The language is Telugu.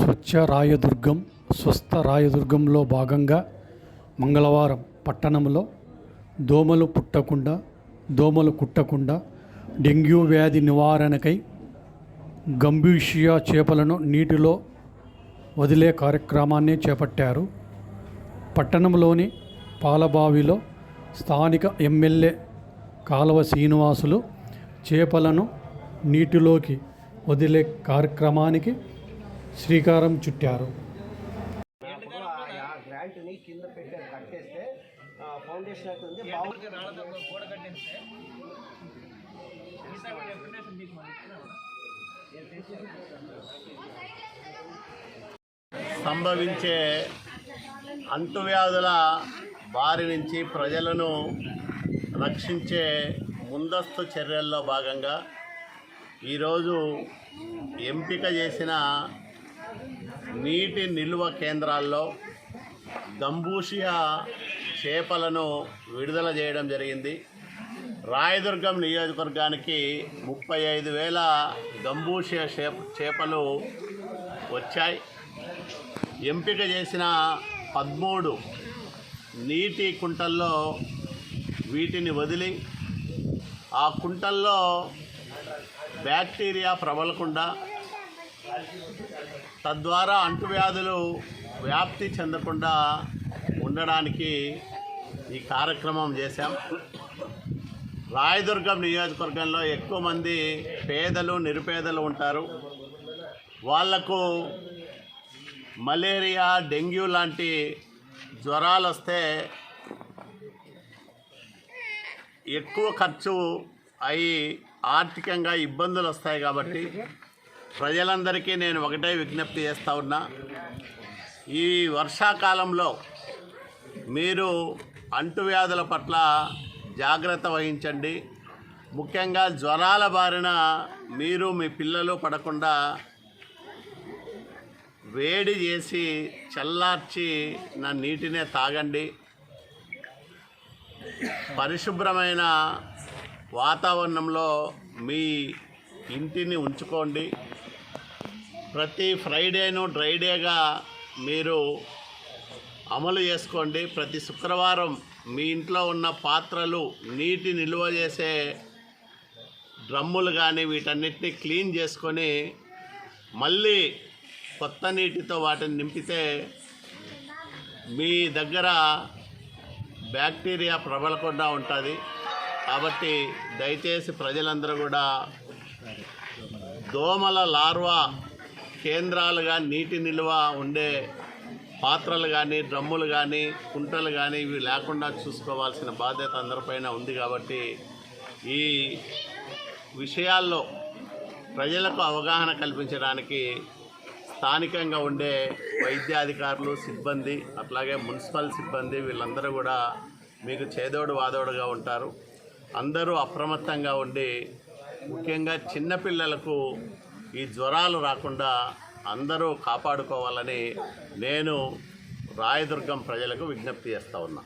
స్వచ్ఛ రాయదుర్గం స్వస్థ రాయదుర్గంలో భాగంగా మంగళవారం పట్టణంలో దోమలు కుట్టకుండా డెంగ్యూ వ్యాధి నివారణకై గంబూషియా చేపలను నీటిలో వదిలే కార్యక్రమాన్ని చేపట్టారు. పట్టణంలోని పాలబావిలో స్థానిక ఎమ్మెల్యే కాలువ శ్రీనివాసులు చేపలను నీటిలోకి వదిలే కార్యక్రమానికి శ్రీకారం చుట్టారు. సంభవించే అంటువ్యాధుల బారి నుంచి ప్రజలను రక్షించే ముందస్తు చర్యల్లో భాగంగా ఈరోజు ఎంపిక చేసిన నీటి నిల్వ కేంద్రాల్లో గంబూషియా చేపలను విడుదల చేయడం జరిగింది. రాయదుర్గం నియోజకవర్గానికి 35,000 గంబూషియా చేపలు వచ్చాయి. ఎంపిక చేసిన 13 నీటి కుంటల్లో వీటిని వదిలి ఆ కుంటల్లో బ్యాక్టీరియా ప్రబలకుండా తద్వారా అంటువ్యాధులు వ్యాప్తి చెందకుండా ఉండడానికి ఈ కార్యక్రమం చేశాం. రాయదుర్గం నియోజకవర్గంలో ఎక్కువ మంది పేదలు నిరుపేదలు ఉంటారు. వాళ్లకు మలేరియా డెంగ్యూ లాంటి జ్వరాలు వస్తే ఎక్కువ ఖర్చు అయి ఆర్థికంగా ఇబ్బందులు వస్తాయి. కాబట్టి ప్రజలందరికీ నేను ఒకటే విజ్ఞప్తి చేస్తూ ఉన్నా, ఈ వర్షాకాలంలో మీరు అంటువ్యాధుల పట్ల జాగ్రత్త వహించండి. ముఖ్యంగా జ్వరాల బారిన మీరు మీ పిల్లలు పడకుండా వేడి చేసి చల్లార్చి నా నీటినే తాగండి. పరిశుభ్రమైన వాతావరణంలో మీ ఇంటిని ఉంచుకోండి. ప్రతి ఫ్రైడేను డ్రై డేగా మీరు అమలు చేసుకోండి. ప్రతి శుక్రవారం మీ ఇంట్లో ఉన్న పాత్రలు, నీటి నిల్వ చేసే డ్రమ్ములు కానీ వీటన్నిటిని క్లీన్ చేసుకొని మళ్ళీ కొత్త నీటితో వాటిని నింపితే మీ దగ్గర బ్యాక్టీరియా ప్రబలకుండా ఉంటుంది. కాబట్టి దయచేసి ప్రజలందరూ కూడా దోమల లార్వా కేంద్రాలుగా నీటి నిల్వ ఉండే పాత్రలు కానీ డ్రమ్ములు కానీ కుంటలు కానీ ఇవి లేకుండా చూసుకోవాల్సిన బాధ్యత అందరిపైన ఉంది. కాబట్టి ఈ విషయాల్లో ప్రజలకు అవగాహన కల్పించడానికి స్థానికంగా ఉండే వైద్యాధికారులు, సిబ్బంది, అట్లాగే మున్సిపల్ సిబ్బంది వీళ్ళందరూ కూడా మీకు చేదోడు వాదోడుగా ఉంటారు. అందరూ అప్రమత్తంగా ఉండి ముఖ్యంగా చిన్నపిల్లలకు ఈ జ్వరాలు రాకుండా అందరూ కాపాడుకోవాలని నేను రాయదుర్గం ప్రజలకు విజ్ఞప్తి చేస్తూ ఉన్నా.